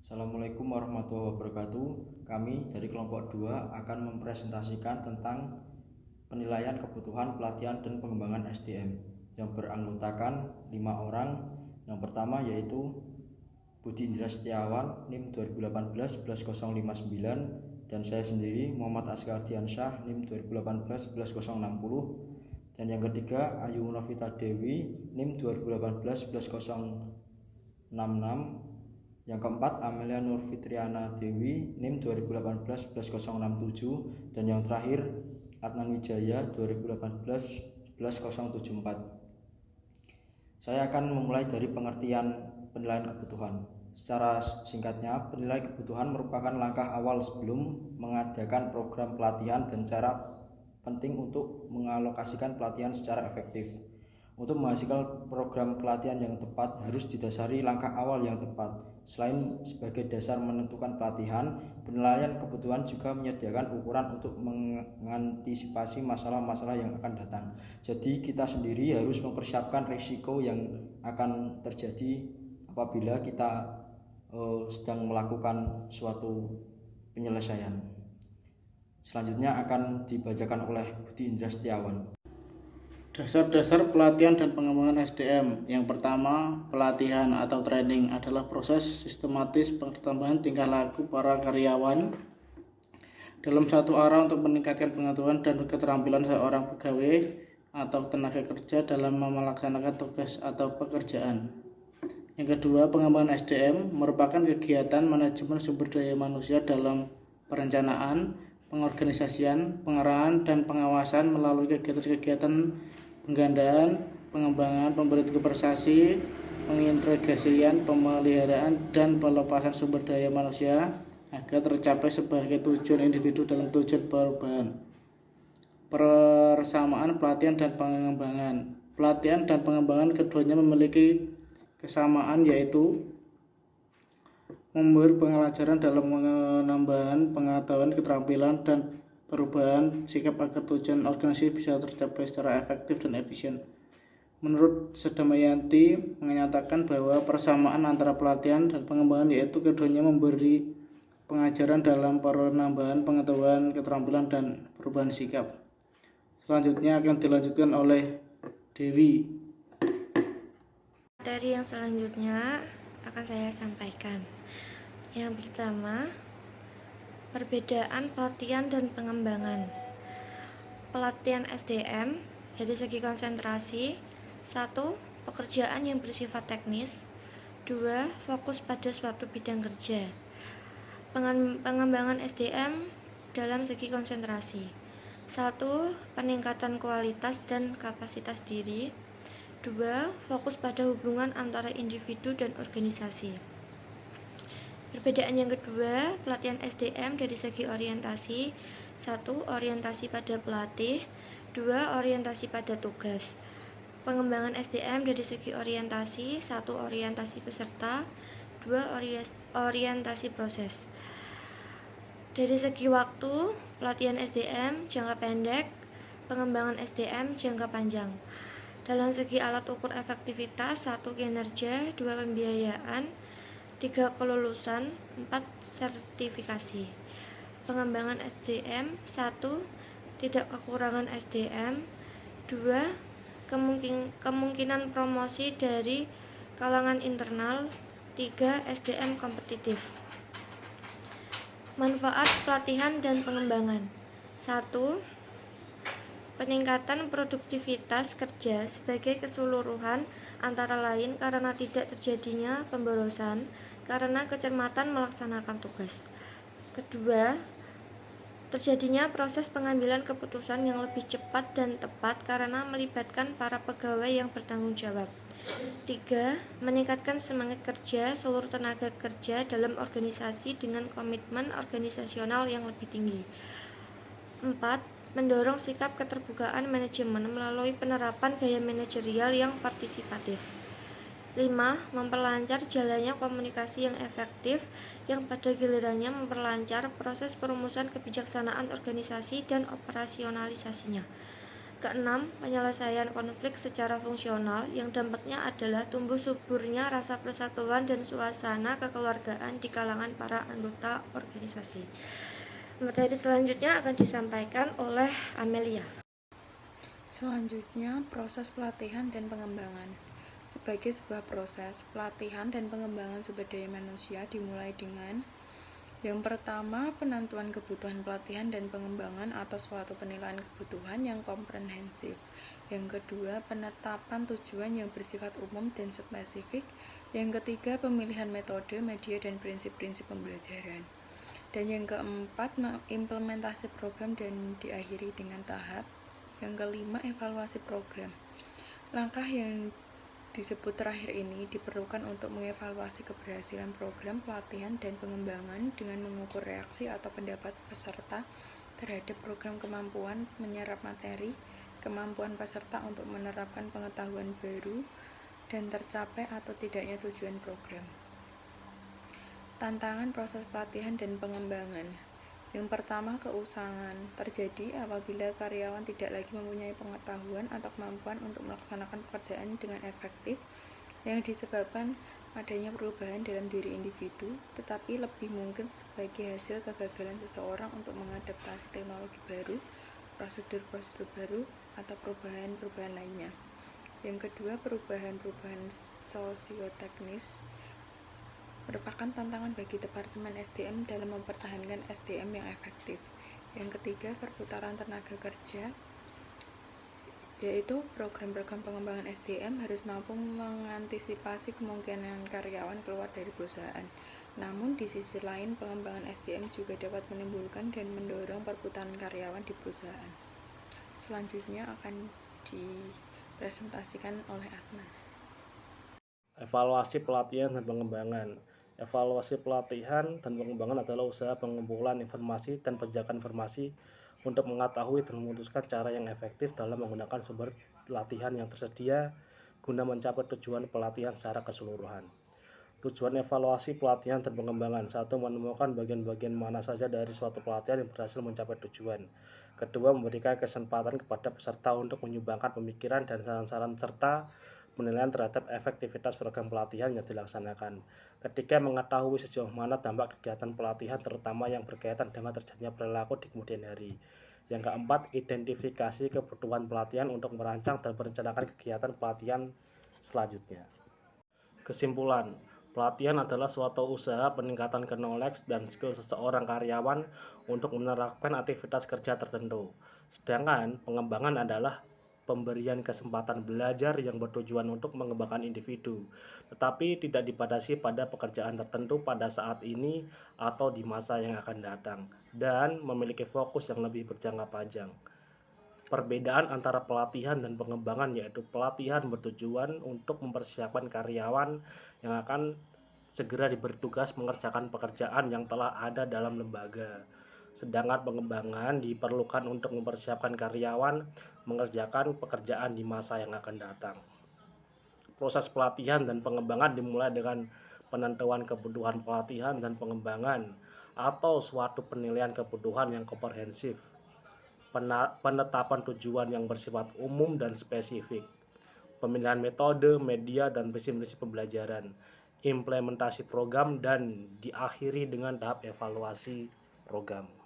Assalamualaikum warahmatullahi wabarakatuh. Kami dari kelompok 2 akan mempresentasikan tentang penilaian kebutuhan pelatihan dan pengembangan SDM yang beranggotakan 5 orang. Yang pertama yaitu Budi Indra Setiawan, NIM 2018 11059, dan saya sendiri Muhammad Askar Diansyah, NIM 2018 11060. Dan yang ketiga Ayu Novita Dewi, NIM 2018 11066. Yang keempat Amelia Nur Fitriana Dewi, NIM 2018 11067, dan yang terakhir Adnan Wijaya 2018 11074. Saya akan memulai dari pengertian penilaian kebutuhan. Secara singkatnya, penilaian kebutuhan merupakan langkah awal sebelum mengadakan program pelatihan dan cara penting untuk mengalokasikan pelatihan secara efektif. Untuk menghasilkan program pelatihan yang tepat harus didasari langkah awal yang tepat. Selain sebagai dasar menentukan pelatihan, penilaian kebutuhan juga menyediakan ukuran untuk mengantisipasi masalah-masalah yang akan datang. Jadi kita sendiri harus mempersiapkan risiko yang akan terjadi apabila kita sedang melakukan suatu penyelesaian. Selanjutnya akan dibacakan oleh Budi Indra Setiawan. Dasar-dasar pelatihan dan pengembangan SDM. Yang pertama, pelatihan atau training adalah proses sistematis pertambahan tingkah laku para karyawan dalam satu arah untuk meningkatkan pengetahuan dan keterampilan seorang pegawai atau tenaga kerja dalam melaksanakan tugas atau pekerjaan. Yang kedua, pengembangan SDM merupakan kegiatan manajemen sumber daya manusia dalam perencanaan, pengorganisasian, pengarahan, dan pengawasan melalui kegiatan-kegiatan penggandaan, pengembangan, pemberitaan prestasi, pengintegrasian, pemeliharaan, dan pelepasan sumber daya manusia agar tercapai sebagai tujuan individu dalam tujuan perubahan. Persamaan pelatihan dan pengembangan. Pelatihan dan pengembangan keduanya memiliki kesamaan, yaitu memberi pengajaran dalam penambahan pengetahuan, keterampilan, dan perubahan sikap agar tujuan organisasi bisa tercapai secara efektif dan efisien. Menurut Sedamayanti menyatakan bahwa persamaan antara pelatihan dan pengembangan yaitu keduanya memberi pengajaran dalam penambahan pengetahuan, keterampilan, dan perubahan sikap. Selanjutnya akan dilanjutkan oleh Dewi. Materi yang selanjutnya akan saya sampaikan. Yang pertama, perbedaan pelatihan dan pengembangan. Pelatihan SDM dari segi konsentrasi: 1. Pekerjaan yang bersifat teknis. 2. Fokus pada suatu bidang kerja. Pengembangan SDM dalam segi konsentrasi: 1. Peningkatan kualitas dan kapasitas diri. 2. Fokus pada hubungan antara individu dan organisasi. Perbedaan yang kedua, pelatihan SDM dari segi orientasi: 1. Orientasi pada pelatih. 2. Orientasi pada tugas. Pengembangan SDM dari segi orientasi: 1. Orientasi peserta. 2. Orientasi proses. Dari segi waktu, pelatihan SDM jangka pendek, pengembangan SDM jangka panjang. Dalam segi alat ukur efektivitas: 1. Kinerja. 2. Pembiayaan. 3. Kelulusan. 4. Sertifikasi. Pengembangan SDM: 1. Tidak kekurangan SDM. 2. Kemungkinan promosi dari kalangan internal. 3. SDM kompetitif. Manfaat pelatihan dan pengembangan: 1. Peningkatan produktivitas kerja sebagai keseluruhan, antara lain karena tidak terjadinya pemborosan karena kecermatan melaksanakan tugas. Kedua, terjadinya proses pengambilan keputusan yang lebih cepat dan tepat karena melibatkan para pegawai yang bertanggung jawab. 3. Meningkatkan semangat kerja seluruh tenaga kerja dalam organisasi dengan komitmen organisasional yang lebih tinggi. 4. Mendorong sikap keterbukaan manajemen melalui penerapan gaya manajerial yang partisipatif. 5. Memperlancar jalannya komunikasi yang efektif yang pada gilirannya memperlancar proses perumusan kebijaksanaan organisasi dan operasionalisasinya. Keenam, penyelesaian konflik secara fungsional yang dampaknya adalah tumbuh suburnya rasa persatuan dan suasana kekeluargaan di kalangan para anggota organisasi. Materi selanjutnya akan disampaikan oleh Amelia. Selanjutnya, proses pelatihan dan pengembangan. Sebagai sebuah proses, pelatihan dan pengembangan sumber daya manusia dimulai dengan yang pertama, penentuan kebutuhan pelatihan dan pengembangan atau suatu penilaian kebutuhan yang komprehensif. Yang kedua, penetapan tujuan yang bersifat umum dan spesifik. Yang ketiga, pemilihan metode, media, dan prinsip-prinsip pembelajaran. Dan yang keempat, implementasi program dan diakhiri dengan tahap. Yang kelima, evaluasi program. Langkah yang disebut terakhir ini diperlukan untuk mengevaluasi keberhasilan program pelatihan dan pengembangan dengan mengukur reaksi atau pendapat peserta terhadap program, kemampuan menyerap materi, kemampuan peserta untuk menerapkan pengetahuan baru, dan tercapai atau tidaknya tujuan program. Tantangan proses pelatihan dan pengembangan. Yang pertama, keusangan terjadi apabila karyawan tidak lagi mempunyai pengetahuan atau kemampuan untuk melaksanakan pekerjaan dengan efektif yang disebabkan adanya perubahan dalam diri individu, tetapi lebih mungkin sebagai hasil kegagalan seseorang untuk mengadaptasi teknologi baru, prosedur-prosedur baru, atau perubahan-perubahan lainnya. Yang kedua, perubahan-perubahan sosioteknis merupakan tantangan bagi Departemen SDM dalam mempertahankan SDM yang efektif. Yang ketiga, perputaran tenaga kerja, yaitu program-program pengembangan SDM harus mampu mengantisipasi kemungkinan karyawan keluar dari perusahaan. Namun di sisi lain, pengembangan SDM juga dapat menimbulkan dan mendorong perputaran karyawan di perusahaan. Selanjutnya akan dipresentasikan oleh Adnan. Evaluasi pelatihan dan pengembangan. Evaluasi pelatihan dan pengembangan adalah usaha pengumpulan informasi dan penjagaan informasi untuk mengetahui dan memutuskan cara yang efektif dalam menggunakan sumber latihan yang tersedia guna mencapai tujuan pelatihan secara keseluruhan. Tujuan evaluasi pelatihan dan pengembangan. 1. Menemukan bagian-bagian mana saja dari suatu pelatihan yang berhasil mencapai tujuan. Kedua, memberikan kesempatan kepada peserta untuk menyumbangkan pemikiran dan saran-saran serta penilaian terhadap efektivitas program pelatihan yang dilaksanakan. Ketiga, mengetahui sejauh mana dampak kegiatan pelatihan terutama yang berkaitan dengan terjadinya perilaku di kemudian hari. Yang keempat, identifikasi kebutuhan pelatihan untuk merancang dan merencanakan kegiatan pelatihan selanjutnya. Kesimpulan, pelatihan adalah suatu usaha peningkatan knowledge dan skill seseorang karyawan untuk menerapkan aktivitas kerja tertentu. Sedangkan pengembangan adalah pemberian kesempatan belajar yang bertujuan untuk mengembangkan individu, tetapi tidak dibatasi pada pekerjaan tertentu pada saat ini atau di masa yang akan datang, dan memiliki fokus yang lebih berjangka panjang. Perbedaan antara pelatihan dan pengembangan yaitu pelatihan bertujuan untuk mempersiapkan karyawan yang akan segera diberi tugas mengerjakan pekerjaan yang telah ada dalam lembaga. Sedangkan pengembangan diperlukan untuk mempersiapkan karyawan mengerjakan pekerjaan di masa yang akan datang. Proses pelatihan dan pengembangan dimulai dengan penentuan kebutuhan pelatihan dan pengembangan atau suatu penilaian kebutuhan yang komprehensif, penetapan tujuan yang bersifat umum dan spesifik, pemilihan metode, media, dan prinsip-prinsip pembelajaran, implementasi program, dan diakhiri dengan tahap evaluasi program.